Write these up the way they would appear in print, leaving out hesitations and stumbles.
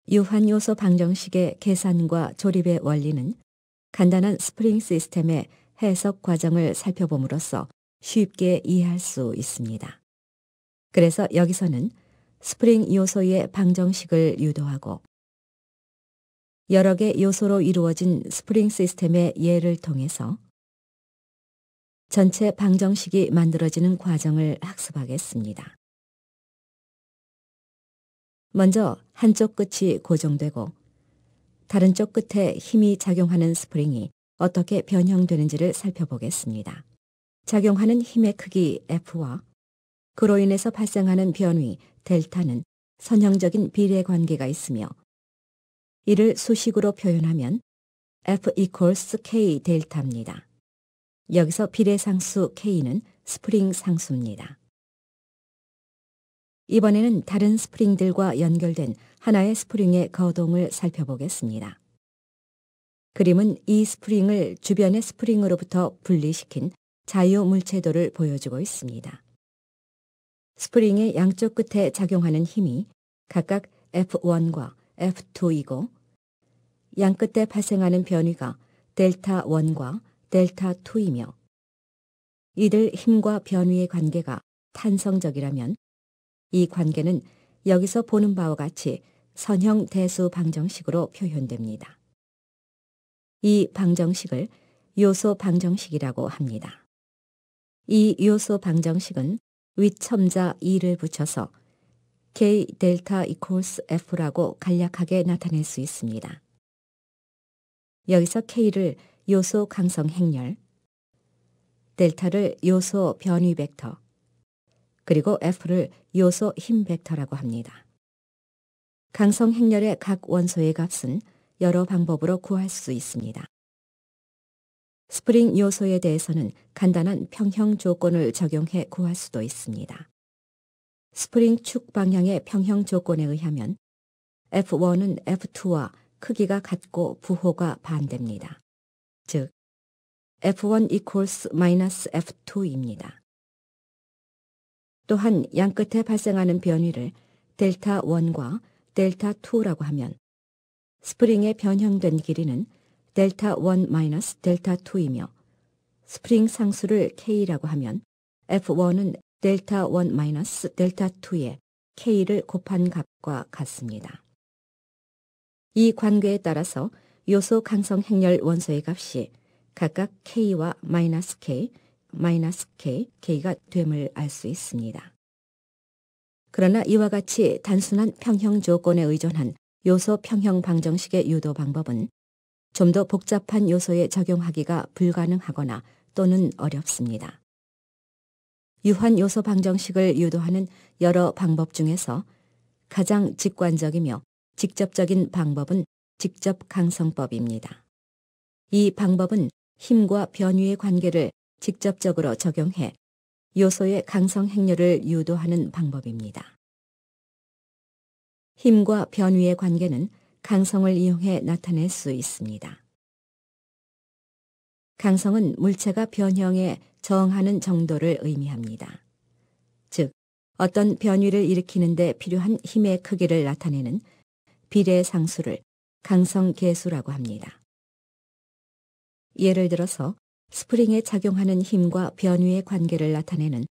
유한요소 방정식의 계산과 조립의 원리는 간단한 스프링 시스템의 해석 과정을 살펴봄으로써 쉽게 이해할 수 있습니다. 그래서 여기서는 스프링 요소의 방정식을 유도하고 여러 개 요소로 이루어진 스프링 시스템의 예를 통해서 전체 방정식이 만들어지는 과정을 학습하겠습니다. 먼저 한쪽 끝이 고정되고 다른 쪽 끝에 힘이 작용하는 스프링이 어떻게 변형되는지를 살펴보겠습니다. 작용하는 힘의 크기 F와 그로 인해서 발생하는 변위 델타는 선형적인 비례 관계가 있으며 이를 수식으로 표현하면 F equals K 델타입니다. 여기서 비례 상수 K는 스프링 상수입니다. 이번에는 다른 스프링들과 연결된 하나의 스프링의 거동을 살펴보겠습니다. 그림은 이 스프링을 주변의 스프링으로부터 분리시킨 자유물체도를 보여주고 있습니다. 스프링의 양쪽 끝에 작용하는 힘이 각각 F1과 F2이고 양 끝에 발생하는 변위가 델타1과 델타2이며 이들 힘과 변위의 관계가 탄성적이라면 이 관계는 여기서 보는 바와 같이 선형 대수 방정식으로 표현됩니다. 이 방정식을 요소 방정식이라고 합니다. 이 요소 방정식은 윗첨자 2를 붙여서 K 델타 equals F라고 간략하게 나타낼 수 있습니다. 여기서 K를 요소 강성 행렬, 델타를 요소 변위 벡터, 그리고 F를 요소 힘 벡터라고 합니다. 강성 행렬의 각 원소의 값은 여러 방법으로 구할 수 있습니다. 스프링 요소에 대해서는 간단한 평형 조건을 적용해 구할 수도 있습니다. 스프링 축 방향의 평형 조건에 의하면 F1은 F2와 크기가 같고 부호가 반대입니다. 즉, F1 equals 마이너스 F2입니다. 또한 양 끝에 발생하는 변위를 델타 1과 델타 2라고 하면 스프링의 변형된 길이는 델타 1 마이너스 델타 2이며 스프링 상수를 K라고 하면 F1은 델타 1 마이너스 델타 2에 K를 곱한 값과 같습니다. 이 관계에 따라서 요소 강성 행렬 원소의 값이 각각 K와 마이너스 K, 마이너스 K, K가 됨을 알 수 있습니다. 그러나 이와 같이 단순한 평형 조건에 의존한 요소 평형 방정식의 유도 방법은 좀 더 복잡한 요소에 적용하기가 불가능하거나 또는 어렵습니다. 유한 요소 방정식을 유도하는 여러 방법 중에서 가장 직관적이며 직접적인 방법은 직접 강성법입니다. 이 방법은 힘과 변위의 관계를 직접적으로 적용해 요소의 강성 행렬을 유도하는 방법입니다. 힘과 변위의 관계는 강성을 이용해 나타낼 수 있습니다. 강성은 물체가 변형에 저항하는 정도를 의미합니다. 즉, 어떤 변위를 일으키는 데 필요한 힘의 크기를 나타내는 비례 상수를 강성 계수라고 합니다. 예를 들어서 스프링에 작용하는 힘과 변위의 관계를 나타내는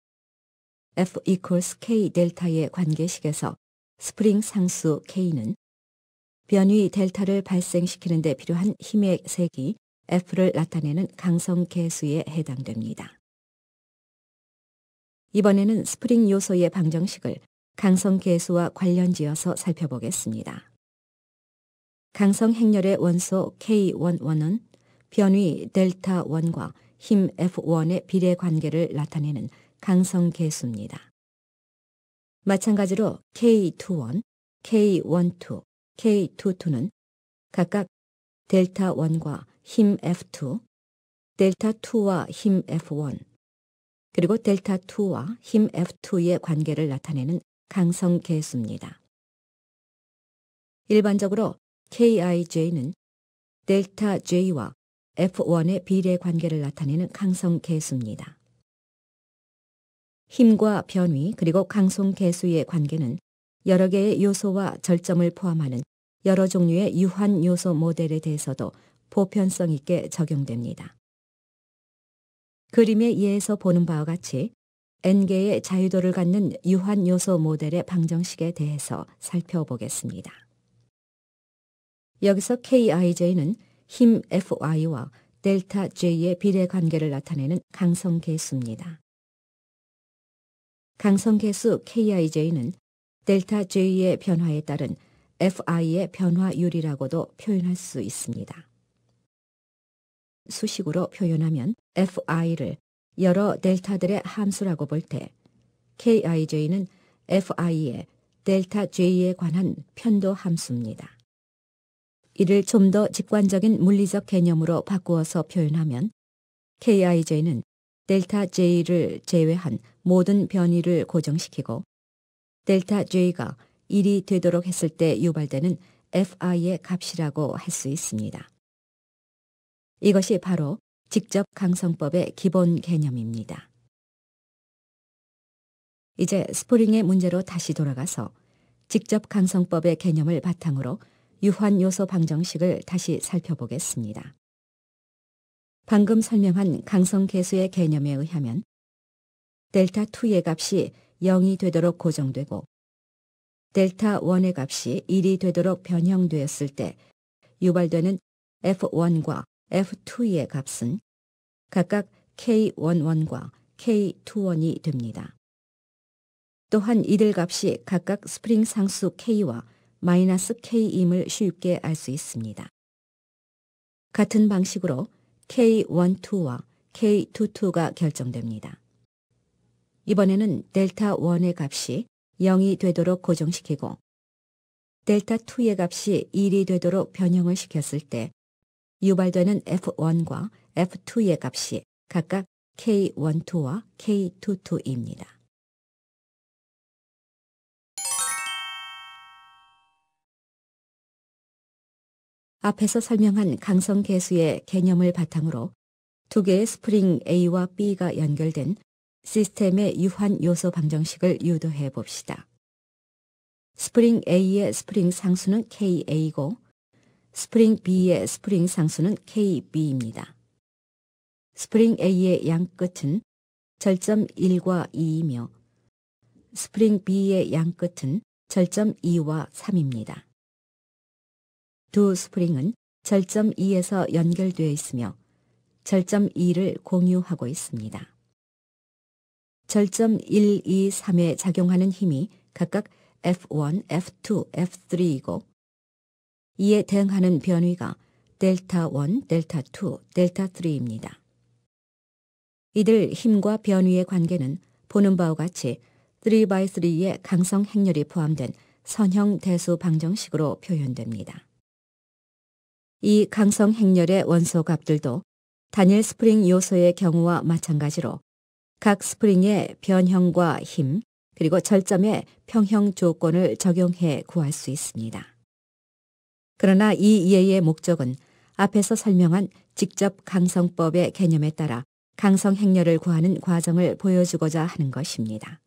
F equals K 델타의 관계식에서 스프링 상수 K는 변위 델타를 발생시키는 데 필요한 힘의 색이 F를 나타내는 강성 계수에 해당됩니다. 이번에는 스프링 요소의 방정식을 강성 계수와 관련지어서 살펴보겠습니다. 강성 행렬의 원소 K11은 변위 델타 1과 힘 F1의 비례 관계를 나타내는 강성 계수입니다. 마찬가지로 K21, K12, K22는 각각 델타 1과 힘 F2, 델타 2와 힘 F1, 그리고 델타 2와 힘 F2의 관계를 나타내는 강성 계수입니다. 일반적으로 KIJ는 델타 J와 F1의 비례 관계를 나타내는 강성 계수입니다. 힘과 변위 그리고 강성 계수의 관계는 여러 개의 요소와 절점을 포함하는 여러 종류의 유한 요소 모델에 대해서도 보편성 있게 적용됩니다. 그림의 예에서 보는 바와 같이 n개의 자유도를 갖는 유한 요소 모델의 방정식에 대해서 살펴보겠습니다. 여기서 KIJ는 힘 FI와 델타 J의 비례 관계를 나타내는 강성계수입니다. 강성계수 KIJ는 델타 J의 변화에 따른 FI의 변화율이라고도 표현할 수 있습니다. 수식으로 표현하면 FI를 여러 델타들의 함수라고 볼 때 KIJ는 FI의 델타 J에 관한 편도 함수입니다. 이를 좀 더 직관적인 물리적 개념으로 바꾸어서 표현하면 KIJ는 델타 J를 제외한 모든 변이를 고정시키고 델타 J가 1이 되도록 했을 때 유발되는 FI의 값이라고 할 수 있습니다. 이것이 바로 직접 강성법의 기본 개념입니다. 이제 스프링의 문제로 다시 돌아가서 직접 강성법의 개념을 바탕으로 유한 요소 방정식을 다시 살펴보겠습니다. 방금 설명한 강성계수의 개념에 의하면 델타 2의 값이 0이 되도록 고정되고 델타 1의 값이 1이 되도록 변형되었을 때 유발되는 F1과 F2의 값은 각각 K11과 K21이 됩니다. 또한 이들 값이 각각 스프링 상수 K와 마이너스 K임을 쉽게 알 수 있습니다. 같은 방식으로 K12와 K22가 결정됩니다. 이번에는 델타 1의 값이 0이 되도록 고정시키고 델타 2의 값이 1이 되도록 변형을 시켰을 때 유발되는 F1과 F2의 값이 각각 K12와 K22입니다. 앞에서 설명한 강성계수의 개념을 바탕으로 두 개의 스프링 A와 B가 연결된 시스템의 유한 요소 방정식을 유도해 봅시다. 스프링 A의 스프링 상수는 KA고 스프링 B의 스프링 상수는 KB입니다. 스프링 A의 양 끝은 절점 1과 2이며 스프링 B의 양 끝은 절점 2와 3입니다. 두 스프링은 절점 2에서 연결되어 있으며 절점 2를 공유하고 있습니다. 절점 1, 2, 3에 작용하는 힘이 각각 F1, F2, F3이고 이에 대응하는 변위가 델타 1, 델타 2, 델타 3입니다. 이들 힘과 변위의 관계는 보는 바와 같이 3x3의 강성 행렬이 포함된 선형 대수 방정식으로 표현됩니다. 이 강성 행렬의 원소 값들도 단일 스프링 요소의 경우와 마찬가지로 각 스프링의 변형과 힘 그리고 절점의 평형 조건을 적용해 구할 수 있습니다. 그러나 이 예의 목적은 앞에서 설명한 직접 강성법의 개념에 따라 강성 행렬을 구하는 과정을 보여주고자 하는 것입니다.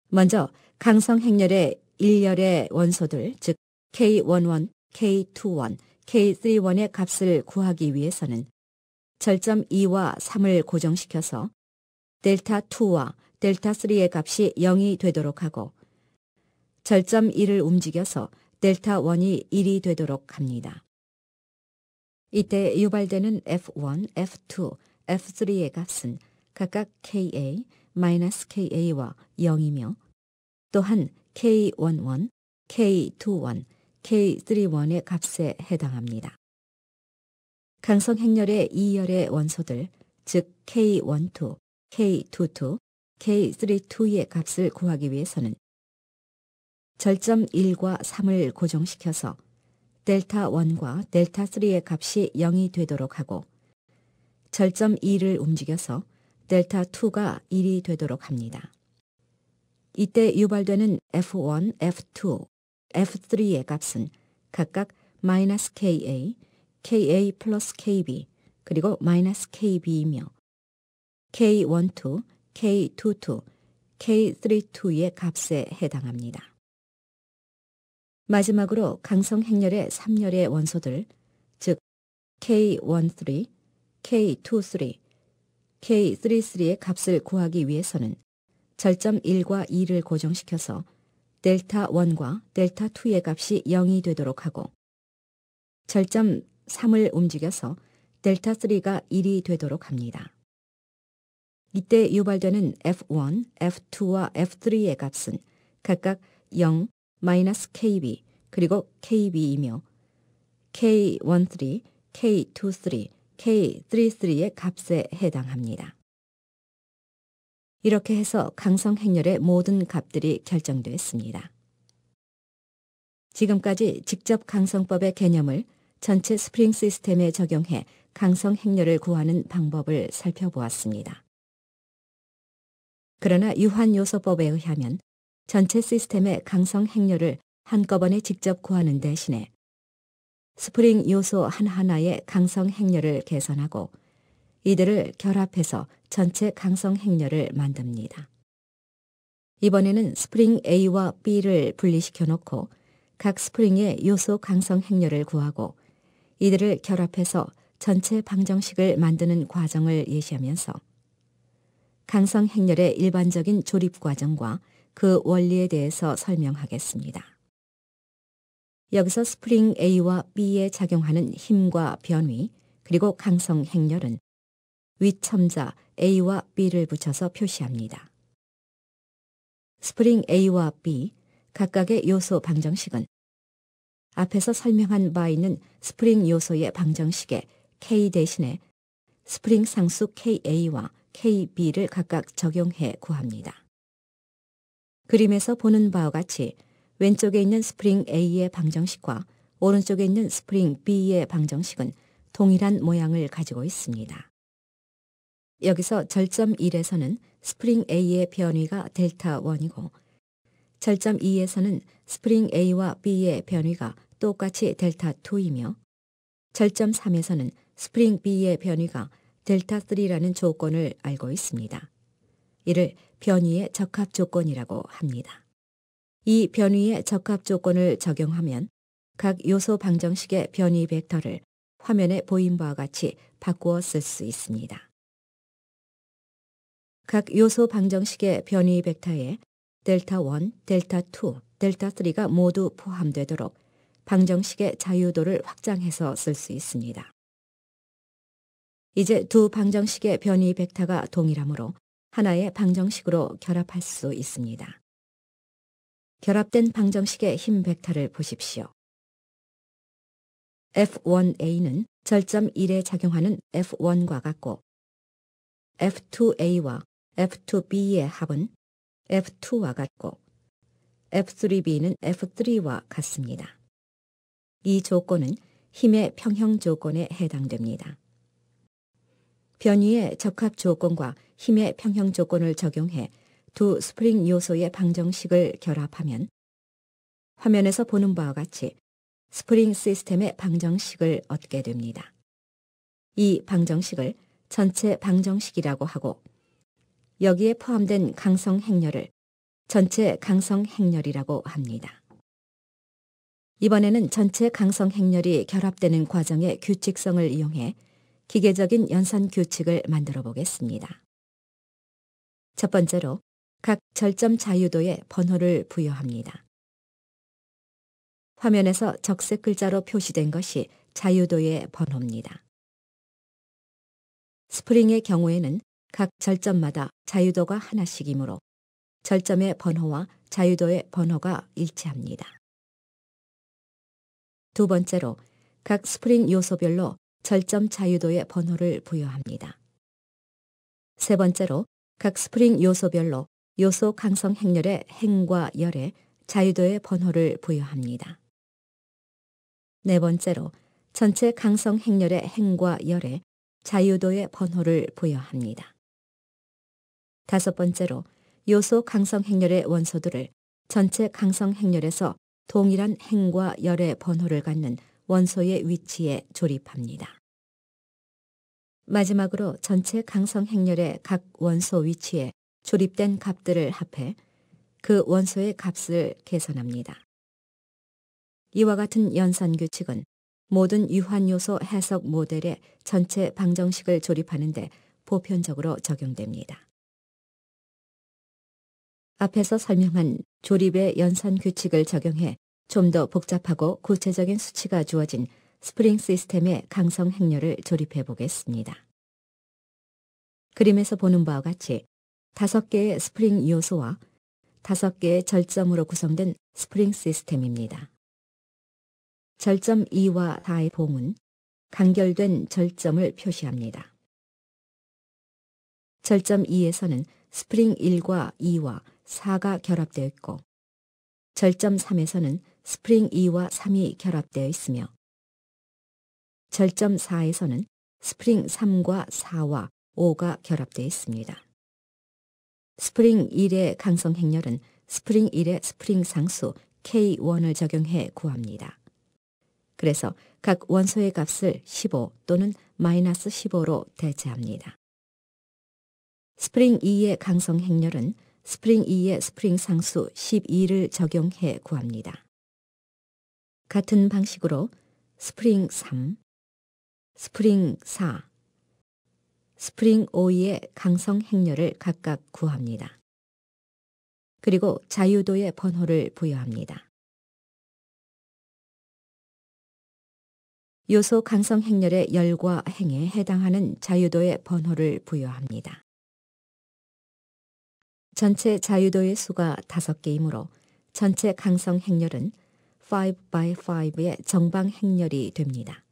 먼저 강성 행렬의 일렬의 원소들 즉 K11, K21, K31의 값을 구하기 위해서는 절점 2와 3을 고정시켜서 델타 2와 델타 3의 값이 0이 되도록 하고 절점 1을 움직여서 델타 1이 1이 되도록 합니다. 이때 유발되는 F1, F2, F3의 값은 각각 KA, -KA와 0이며 또한 K11, K21, K31의 값에 해당합니다. 강성 행렬의 2열의 원소들, 즉 K12, K22, K32의 값을 구하기 위해서는 절점 1과 3을 고정시켜서 델타 1과 델타 3의 값이 0이 되도록 하고 절점 2를 움직여서 델타 2가 1이 되도록 합니다. 이때 유발되는 F1, F2, F3의 값은 각각 -KA, KA 플러스 KB 그리고 -KB이며 K12, K22, K32의 값에 해당합니다. 마지막으로 강성 행렬의 3열의 원소들, 즉 K13, K23, K33의 값을 구하기 위해서는 절점 1과 2를 고정시켜서 델타 1과 델타 2의 값이 0이 되도록 하고 절점 3을 움직여서 델타 3가 1이 되도록 합니다. 이때 유발되는 F1, F2와 F3의 값은 각각 0, -KB, 그리고 KB이며 K13, K23, K33의 값에 해당합니다. 이렇게 해서 강성 행렬의 모든 값들이 결정되었습니다. 지금까지 직접 강성법의 개념을 전체 스프링 시스템에 적용해 강성 행렬을 구하는 방법을 살펴보았습니다. 그러나 유한요소법에 의하면 전체 시스템의 강성 행렬을 한꺼번에 직접 구하는 대신에 스프링 요소 하나하나의 강성 행렬을 계산하고 이들을 결합해서 전체 강성 행렬을 만듭니다. 이번에는 스프링 A와 B를 분리시켜 놓고 각 스프링의 요소 강성 행렬을 구하고 이들을 결합해서 전체 방정식을 만드는 과정을 예시하면서 강성 행렬의 일반적인 조립 과정과 그 원리에 대해서 설명하겠습니다. 여기서 스프링 A와 B에 작용하는 힘과 변위 그리고 강성 행렬은 윗첨자 A와 B를 붙여서 표시합니다. 스프링 A와 B 각각의 요소 방정식은 앞에서 설명한 바 있는 스프링 요소의 방정식에 K 대신에 스프링 상수 KA와 KB를 각각 적용해 구합니다. 그림에서 보는 바와 같이 왼쪽에 있는 스프링 A의 방정식과 오른쪽에 있는 스프링 B의 방정식은 동일한 모양을 가지고 있습니다. 여기서 절점 1에서는 스프링 A의 변위가 델타 1이고 절점 2에서는 스프링 A와 B의 변위가 똑같이 델타 2이며 절점 3에서는 스프링 B의 변위가 델타 3라는 조건을 알고 있습니다. 이를 변위의 적합 조건이라고 합니다. 이 변위의 적합 조건을 적용하면 각 요소 방정식의 변위 벡터를 화면에 보인 바와 같이 바꾸어 쓸 수 있습니다. 각 요소 방정식의 변위 벡터에 델타 1, 델타 2, 델타 3가 모두 포함되도록 방정식의 자유도를 확장해서 쓸 수 있습니다. 이제 두 방정식의 변위 벡터가 동일하므로 하나의 방정식으로 결합할 수 있습니다. 결합된 방정식의 힘 벡터를 보십시오. F1A는 절점 1에 작용하는 F1과 같고 F2A와 F2B의 합은 F2와 같고 F3B는 F3와 같습니다. 이 조건은 힘의 평형 조건에 해당됩니다. 변위의 적합 조건과 힘의 평형 조건을 적용해 두 스프링 요소의 방정식을 결합하면 화면에서 보는 바와 같이 스프링 시스템의 방정식을 얻게 됩니다. 이 방정식을 전체 방정식이라고 하고 여기에 포함된 강성 행렬을 전체 강성 행렬이라고 합니다. 이번에는 전체 강성 행렬이 결합되는 과정의 규칙성을 이용해 기계적인 연산 규칙을 만들어 보겠습니다. 첫 번째로 각 절점 자유도에 번호를 부여합니다. 화면에서 적색 글자로 표시된 것이 자유도의 번호입니다. 스프링의 경우에는 각 절점마다 자유도가 하나씩이므로 절점의 번호와 자유도의 번호가 일치합니다. 두 번째로 각 스프링 요소별로 절점 자유도의 번호를 부여합니다. 세 번째로 각 스프링 요소별로 요소 강성 행렬의 행과 열에 자유도의 번호를 부여합니다. 네 번째로 전체 강성 행렬의 행과 열에 자유도의 번호를 부여합니다. 다섯 번째로 요소 강성 행렬의 원소들을 전체 강성 행렬에서 동일한 행과 열의 번호를 갖는 원소의 위치에 조립합니다. 마지막으로 전체 강성 행렬의 각 원소 위치에 조립된 값들을 합해 그 원소의 값을 계산합니다. 이와 같은 연산규칙은 모든 유한요소 해석 모델의 전체 방정식을 조립하는 데 보편적으로 적용됩니다. 앞에서 설명한 조립의 연산규칙을 적용해 좀 더 복잡하고 구체적인 수치가 주어진 스프링 시스템의 강성 행렬을 조립해 보겠습니다. 그림에서 보는 바와 같이 5개의 스프링 요소와 5개의 절점으로 구성된 스프링 시스템입니다. 절점 2와 4의 봉은 간결된 절점을 표시합니다. 절점 2에서는 스프링 1과 2와 4가 결합되어 있고 절점 3에서는 스프링 2와 3이 결합되어 있으며 절점 4에서는 스프링 3과 4와 5가 결합되어 있습니다. 스프링 1의 강성 행렬은 스프링 1의 스프링 상수 K1을 적용해 구합니다. 그래서 각 원소의 값을 15 또는 마이너스 15로 대체합니다. 스프링 2의 강성 행렬은 스프링 2의 스프링 상수 12를 적용해 구합니다. 같은 방식으로 스프링 3, 스프링 4, 스프링 5의 강성 행렬을 각각 구합니다. 그리고 자유도의 번호를 부여합니다. 요소 강성 행렬의 열과 행에 해당하는 자유도의 번호를 부여합니다. 전체 자유도의 수가 5개이므로 전체 강성 행렬은 5x5의 정방 행렬이 됩니다.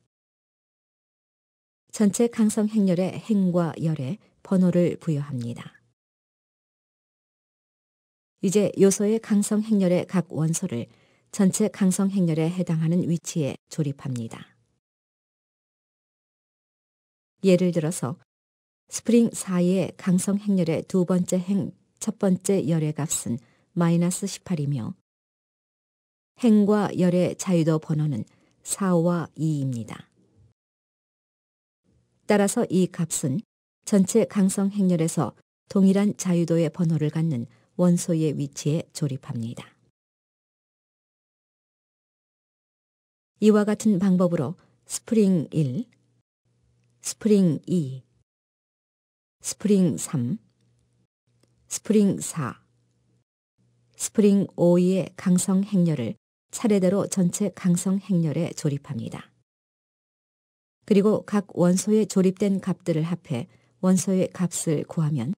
전체 강성 행렬의 행과 열에 번호를 부여합니다. 이제 요소의 강성 행렬의 각 원소를 전체 강성 행렬에 해당하는 위치에 조립합니다. 예를 들어서 스프링 4의 강성 행렬의 두 번째 행 첫 번째 열의 값은 마이너스 18이며 행과 열의 자유도 번호는 4와 2입니다. 따라서 이 값은 전체 강성 행렬에서 동일한 자유도의 번호를 갖는 원소의 위치에 조립합니다. 이와 같은 방법으로 스프링 1, 스프링 2, 스프링 3, 스프링 4, 스프링 5의 강성 행렬을 차례대로 전체 강성 행렬에 조립합니다. 그리고 각 원소에 조립된 값들을 합해 원소의 값을 구하면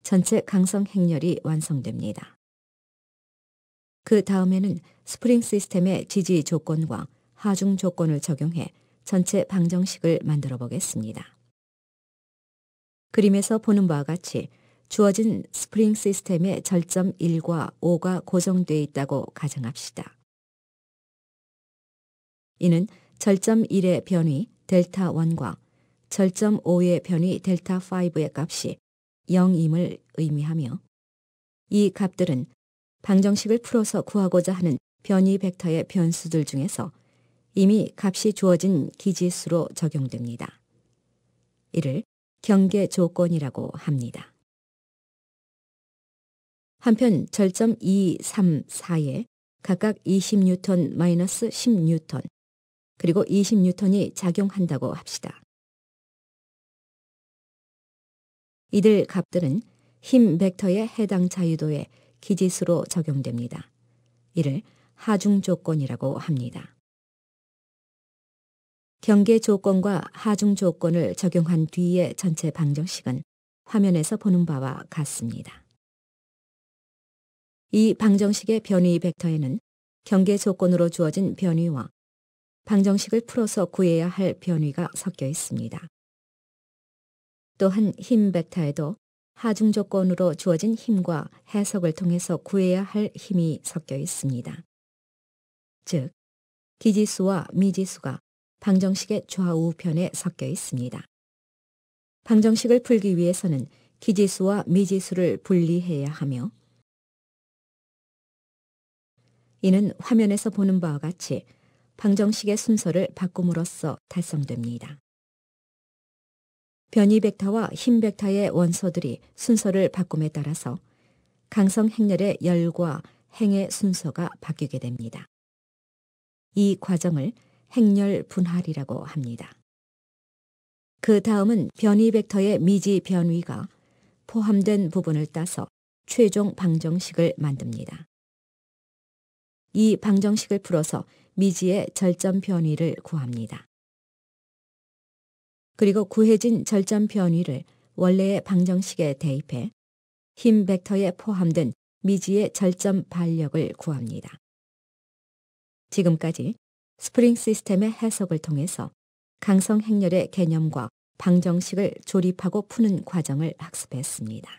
전체 강성 행렬이 완성됩니다. 그 다음에는 스프링 시스템의 지지 조건과 하중 조건을 적용해 전체 방정식을 만들어 보겠습니다. 그림에서 보는 바와 같이 주어진 스프링 시스템의 절점 1과 5가 고정되어 있다고 가정합시다. 이는 절점 1의 변위 델타 1과 절점 5의 변위 델타 5의 값이 0임을 의미하며 이 값들은 방정식을 풀어서 구하고자 하는 변위 벡터의 변수들 중에서 이미 값이 주어진 기지수로 적용됩니다. 이를 경계 조건이라고 합니다. 한편 절점 2, 3, 4에 각각 20뉴턴 마이너스 10뉴턴 그리고 20뉴턴이 작용한다고 합시다. 이들 값들은 힘 벡터의 해당 자유도의 기지수로 적용됩니다. 이를 하중 조건이라고 합니다. 경계 조건과 하중 조건을 적용한 뒤의 전체 방정식은 화면에서 보는 바와 같습니다. 이 방정식의 변위 벡터에는 경계 조건으로 주어진 변위와 방정식을 풀어서 구해야 할 변위가 섞여 있습니다. 또한 힘 벡터에도 하중 조건으로 주어진 힘과 해석을 통해서 구해야 할 힘이 섞여 있습니다. 즉, 기지수와 미지수가 방정식의 좌우편에 섞여 있습니다. 방정식을 풀기 위해서는 기지수와 미지수를 분리해야 하며 이는 화면에서 보는 바와 같이 방정식의 순서를 바꿈으로써 달성됩니다. 변위 벡터와 힘 벡터의 원소들이 순서를 바꿈에 따라서 강성 행렬의 열과 행의 순서가 바뀌게 됩니다. 이 과정을 행렬 분할이라고 합니다. 그 다음은 변이 벡터의 미지 변위가 포함된 부분을 따서 최종 방정식을 만듭니다. 이 방정식을 풀어서 미지의 절점 변위를 구합니다. 그리고 구해진 절점 변위를 원래의 방정식에 대입해 힘 벡터에 포함된 미지의 절점 반력을 구합니다. 지금까지 스프링 시스템의 해석을 통해서 강성 행렬의 개념과 방정식을 조립하고 푸는 과정을 학습했습니다.